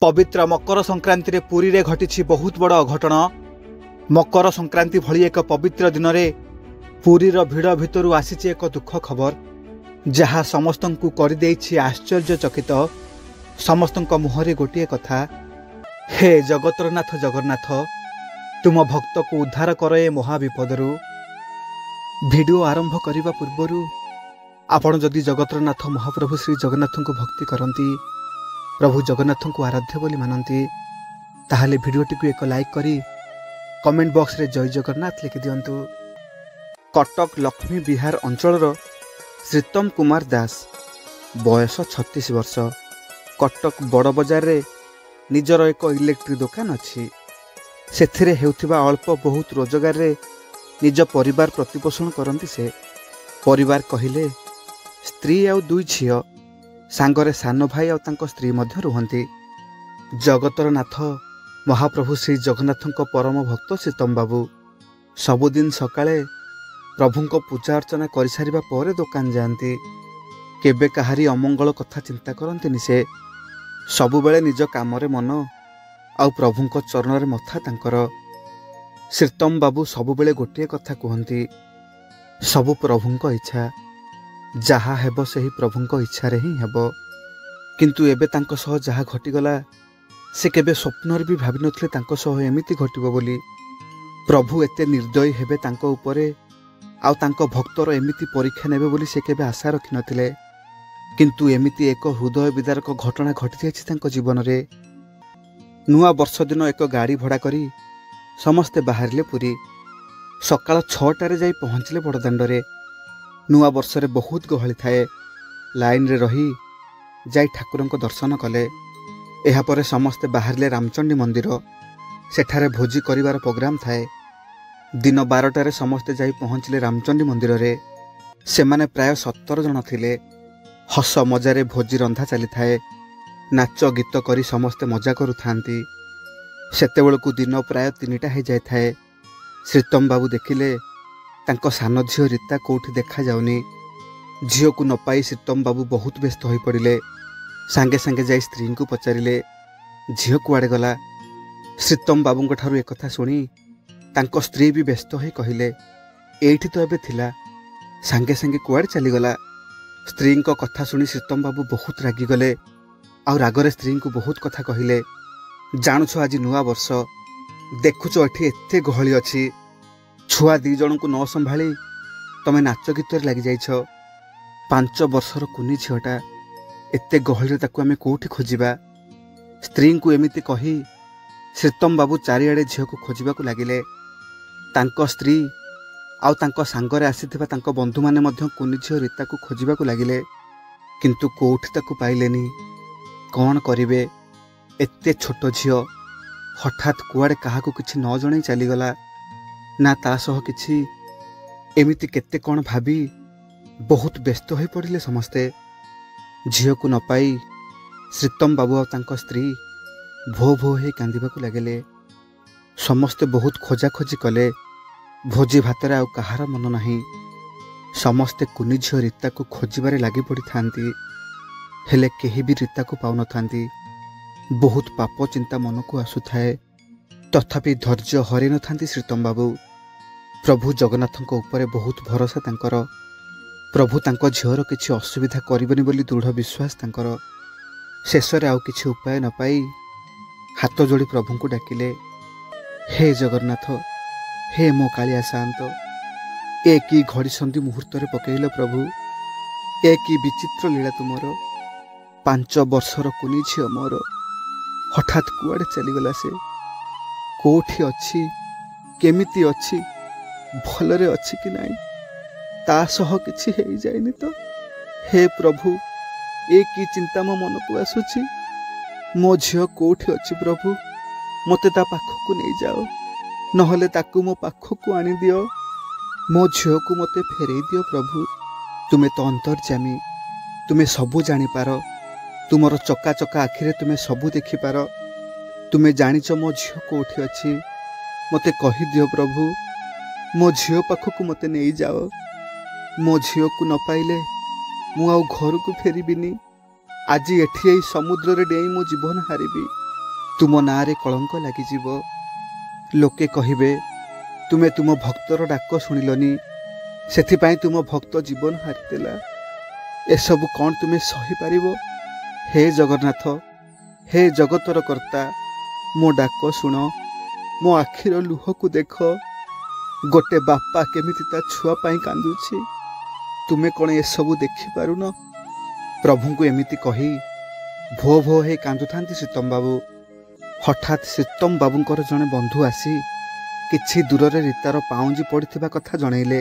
पवित्र मकर संक्रांति रे पुरी रे घटी बहुत बड़ अघटन। मकर संक्रांति भली एक पवित्र दिन रे पुरी रो भिड़ भितर आसी एक दुख खबर जहाँ समस्त को कर आश्चर्यचकित। समस्त मुहरे गोटे कथा, हे जगतरनाथ जगन्नाथ, तुम भक्त को उद्धार कर ए महाविपदरू। भिडियो आरंभ करने पूर्वर आपण जदि जगतरनाथ महाप्रभु श्री जगन्नाथ को भक्ति करती, प्रभु जगन्नाथ को आराध्य बोली मानती, ताहले भिडियोटी को एक लाइक करी कमेंट बॉक्स रे जय जगन्नाथ लिखि दियंतु। कटक लक्ष्मी विहार अंचल श्रीतम कुमार दास, बयस 36 वर्ष, कटक बड़ बजार रे निजर एक इलेक्ट्रिक दुकान अच्छी। सेथिरे हेउथिबा अल्प बहुत रोजगार रे निज परिवार प्रतिपोषण करती। से परिवार कहिले स्त्री आउ 2 झियो, सांगरे सान भाई आउ तांको स्त्री मध्य रुहंती। जगतरनाथ महाप्रभु श्री जगन्नाथ परम भक्त श्रीतम बाबू सबुदिन सकाळे प्रभुंको पूजा अर्चना कर सारिबा परे दुकान जाती। केबे काहारी अमंगल कथा चिंता करंतिनि। से सबु बेले निज काम रे मन आउ प्रभुंको चरण रे मथा तांकर। श्रीतम बाबू सबु बेले गोटे कथा कहती, सबु प्रभुंको इच्छा, जहा हेबो सही प्रभुंको इच्छा रे ही हेबो। किंतु एबे तांको सह जहा घटिगला से केबे स्वप्नर भी भाबी नथले तांको सह एमिति घटिबो बोली। प्रभु एते निर्दयी हेबे तांको उपरे आउ तांको भक्तर एमिति परीक्षा नेबे बोली से केबे आशा रखि नथिले। किंतु एमिति एक हृदय विदारक घटना घटी जायछि तांको जीवन रे। नुआ वर्ष दिन एक गाड़ी भड़ा करी समस्ते बाहरिले पुरी। सकाळ 6टारे जाई पहुँचले बड़दाण्ड रे। नुआ वर्ष रे बहुत गहली थाए। लाइन रे रही जाई ठाकुरंको दर्शन कले। एहा परे समस्ते बाहरिले रामचंडी मंदिर। सेठारे भोजी करिवार प्रोग्राम थाए। दिन 12टारे समस्ते जाई पहुँचले रामचंडी मंदिर रे। सेमाने प्राय 70 जन थिले। हस मजारे भोजी रंधा चली थाए। नाच गीत करी समस्ते मजा करू थांती। सेतेबेलकु दिन प्राय 3टा हो जाए थाए। श्रीतम बाबू देखिले तांको सान झियो रीता कोठी देखा जाउनी। झियो को न पाई श्रीतम बाबू बहुत व्यस्त हो पड़िले। सांगे सांगे जाई स्त्री को पचारिले, झियो कुआडे गला। श्रीतम बाबूंको ठारू एक कथा सुनी तांको स्त्री भी व्यस्त हो कहिले, एठी तो एबे थिला, सांगे सांगे कुआडे चली गला। स्त्री को कथा सुनी श्रीतम बाबू बहुत रागी गले और रागरे स्त्री को बहुत कथा कहिले। जानुछ आज नुआ वर्ष, देखुच एठी एते गहली अछि, छुआ 2 जन को न संभाली तमे नाच गीत लगी जाइछ। 5 वर्षर कुनी झियोटा, एते गहली ताकू आमे कोठी खोजिबा। स्त्री को एमिति कही श्रीतम बाबू चारिआडे झियो को खोजिबा को लागिले। तांको स्त्री आउ तांको सांगरे आसीथिबा तांको बंधु माने मध्य कुनी झियो रीता को खोजिबा को लागिले। किंतु कोठी ताकू पाइलेनी। कौन करिवे, एते छोट झियो हठात कुआडे काहाकू किछि न जणै चलीगला, ना ता सह किछि। एमिति केते कौन भाबी बहुत व्यस्त हो पड़िले समस्ते। झियो को न पाई श्रीतम बाबू और तांको स्त्री भो भो हे कांदिबा को लागले। समस्ते बहुत खोजा खोजी कले। भोजी भातरे आउ कहार मन नाही। समस्ते कुनी झियो रीता को खोजिबारे लागी पड़ी थांती, हेले केही भी रीता को पाउ न थांती। बहुत पाप चिंता मन को आसु थाए, तथापि धैर्य हरि न थांती श्रीतम बाबू। प्रभु जगन्नाथ उपरे बहुत भरोसा तांकर। प्रभु तांको झियोर किछि असुविधा करिबनी बोली दृढ़ विश्वास तांकर। शेषरे आउ किछि उपाय न पाई हाथ जोड़ी प्रभु को डाकिले, हे जगन्नाथ, हे मो कालिया शांत, ए की घड़ी संधि मुहूर्त रे पकेइल प्रभु, ए की विचित्र लीला तुमर। 5 वर्षर कुनी झियो मोर हठात कुआडे चलीगला। से कोठी अच्छी, केमिति अच्छी, भलरे अच्छी कि नाई, ता सह किछि हेई जाइनि तो। हे प्रभु, ए की चिंता मो मन को आसुछि। मो झियो कोठी अच्छी प्रभु, मते ता पाखकु नहीं जाओ, नहले ताकू मो पाखकु आनी दियो। मो झियो को मते फेरई दियो प्रभु। तुमे तो अंतर्जामी, तुमे सबु जानी पार। तुमर चका चका आखिरे तुमे सबु देखि पार। तुमे जानिच मो झियो कोठी अच्छी, मते कहि दियो प्रभु। मो झियो पाखकु मते नहीं जाओ। मो झियो को न पाइले मु आउ घर को फेरिबिनी। आज एठी समुद्र रे डेई मो जीवन हारिबी। तुम नारे कलंक लगिजिव। लोके कहिबे तुमे तुम भक्तर डाक शुणिलनी, सेथिपाई तुम भक्त जीवन हारिदेला। एसबु कौन तुमे सही पारिबो? हे जगन्नाथ, हे जगतर कर्ता, मो डाक शुण, मो आखिर लुह को देख। गोटे बापा केमिति ता छुआ पाई कांदुछि, तुमे कौन एसबु देखि पारुन? प्रभु को एमिति कही भो भो हे कांदुथांती सीतम बाबू। हठात सीतम बाबूंकर जड़े बंधु आसी किछि दूर रे रीतार पाउंजी पड़िथिबा कथा जणैले।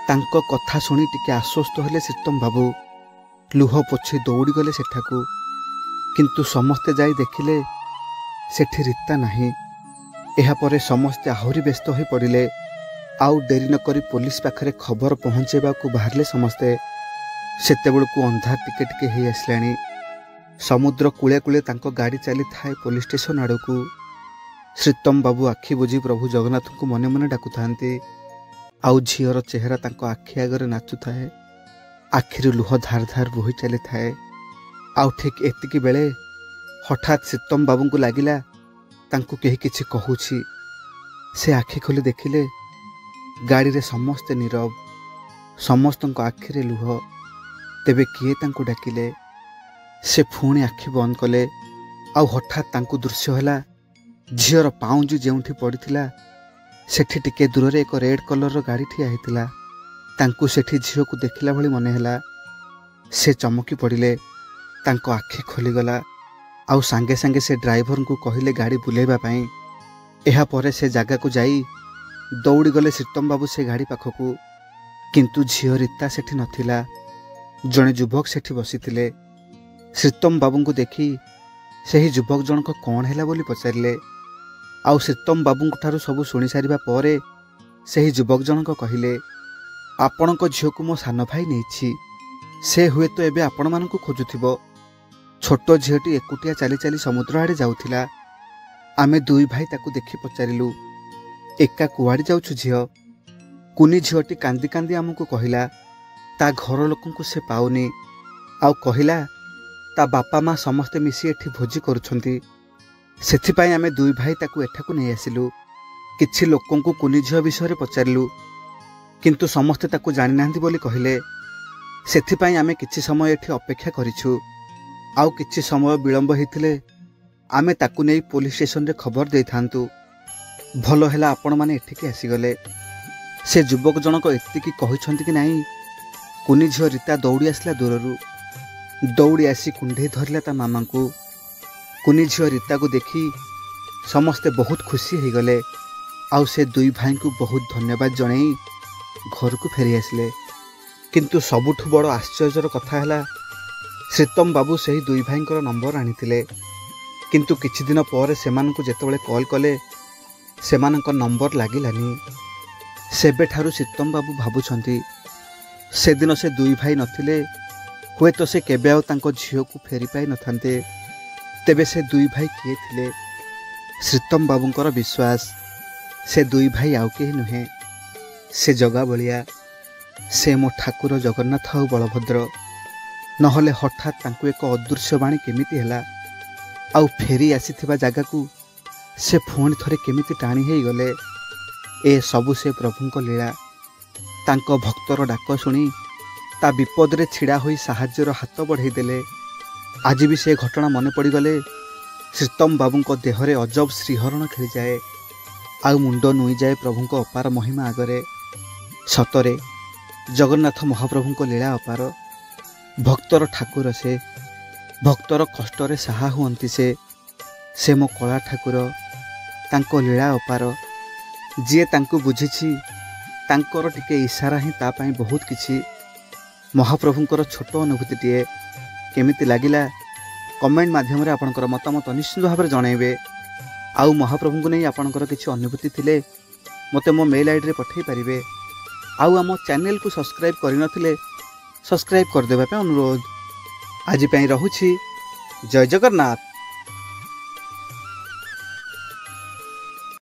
तांको कथा शुणी टिके आश्वस्त हेले सीतम बाबू। लुह पोछि दौड़ी गले सेठाकू, किंतु समस्ते जाई देखिले सेठी रीता नाही। एहा परे समस्ते आहुरी व्यस्त हो पड़िले। आउ डेरी न करी पुलिस पाखरे खबर पहुंचेबाकू बाहरले समस्ते। सेतेबेलकू अंधार टिके टिके हेई आसलाणी। समुद्र कूले कूले तांको गाड़ी चली थाए पुलिस स्टेशन आड़कू। श्रीतम बाबू आखि बुझी प्रभु जगन्नाथ को मने मने डाकु थांती। आउ झीर चेहरा तांको आखि आगरे नाचु थाए। आखिरु लुह धार धार बोही चली थाए। आउ ठीक एतिकी बेले हठात श्रीतम बाबू को लागिला तांको केही किछि कहूछि। से आखि खोली देखिले गाड़ी रे समस्ते नीरव, समस्तंको आखिरे लुह। तेबे किए तांको डाकिले? से पुणी आखि बंद कले। आउ हठात तांको दृश्य हैला झीर पाउंजी जेउठी पड़िथिला सेठी टिके दूर रे एक रेड कलर रो गाड़ी ठिया हेतिला। तांको सेठी झील को देखिला भली मने हैला। से चमकी पड़िले, तांको आखि खोली गला। आउ सांगे सांगे से ड्राइवर को कहिले गाड़ी बुलेबा पाई। एहा परे से जगह को जाई दौड़ी गले श्रीतम बाबू से गाड़ी पाखकू। किंतु झील रीता सेठी नथिला। जणे युवक सेठी बसिथिले। श्रीतम बाबू को देखी से ही युवक जनक कौन हैला बोली पचारिले। आउ श्रीतम बाबू ठारू सबू शुणी सारिबा परे से ही युवक जनक कहिले, आपणक झील को मो सान भाई नहीं, से हुए तो एबे आपण मानकु खोजुथिबो। छोट झीलटी एकुटिया चली चली समुद्र आड़े जाउथिला। आमे दुई भाई ताकू देखि पचारिलु, एका कुआड़ी जाउछु झील? कुनी झीलटी कांदी कांदी आमको कहिला ता घर लोकंकु से पाउनी। आउ कहिला ता बापा माँ समस्ते मिसी एठी भोजी करुछंती, सेथिपाई आमे दुई भाई ताकू एठाकू नहीं आसिलु। किछि लोकंकु कुनी झील विषय पचारिलु, किंतु समस्ते ताकू जानि नांती बोली कहिले। सेथिपाई आमे किछि समय एठी अपेक्षा करिछु। आउ किछि समय विलंब हेतिले आमे ताकू नै पुलिस स्टेशन रे खबर देई थांतु। भलो हैला आपण माने एठिके आसीगले। से युवक जनक एतिकी कहिछंती कि नाही। कुनी झील रीता दौड़ी आसला दूररू। दौड़ी आसी कुंडे धरला ता मामा को। कुनी झील रीता को देखी समस्ते बहुत खुशी हो गले। आउ से दुई भाई को बहुत धन्यवाद जणई घर को फेरी आसले। किंतु सबुठु बड़ आश्चर्यर कथा हैला श्रीतम बाबू से ही दुई भाई नंबर आनिथिले। किंतु किछि दिन पर सेमानकु जेतेबेले कॉल कले सेमानक नंबर लागिलानी। सेबे ठारू श्रीतम बाबू भाबुछंती से दिन से दुई भाई नथिले, हुए तो से केबे आउ तांको झील को फेरी पाई नथांते। तेबे से दुई भाई किए थिले? श्रीतम बाबूंकर विश्वास से दुई भाई आउ केही नुहे, से जगा बलिया, से मो ठाकुर जगन्नाथ आउ बलभद्र। नहले हठात तांको एक अदृश्य बाणी केमिति हैला, आउ फेरी आसीथिबा जगह को से पुणी थरे केमिति टाणी हेई गले। ए सबु से प्रभुंक लीला। तांको भक्तर डाक शुणी ता विपद रे छिड़ा होई साहाज्यर हाथ बढ़ाई देले। आज भी से घटना मन पड़ी गले श्रीतम बाबूंक देहरे अजब श्रीहरण खेली जाए। आउ मुंड नुई जाए प्रभुंक अपार महिमा आगरे। सतरे जगन्नाथ महाप्रभुंक लीला अपार। भक्तर ठाकुर से, भक्तर कष्टरे साहा हुअंती से मो कला ठाकुर। तांको लीला अपार। जी तांको बुझिछि तांकर टिके इशारा ही ता पाई बहुत किछि। महाप्रभुंकर छोट अनुभूतिटे केमिति लागिला कमेंट माध्यम रे आपनकर मतामत निश्चित भाव में जनइबे। आउ महाप्रभु को नहीं आपनकर किछि अनुभूति थिले मते मो मेल आईडी रे पठेई पारिबे। आउ आम चैनल को सब्सक्राइब करिनथिले सब्सक्राइब कर देबा पे अनुरोध। आज पई रहुछि। जय जगन्नाथ।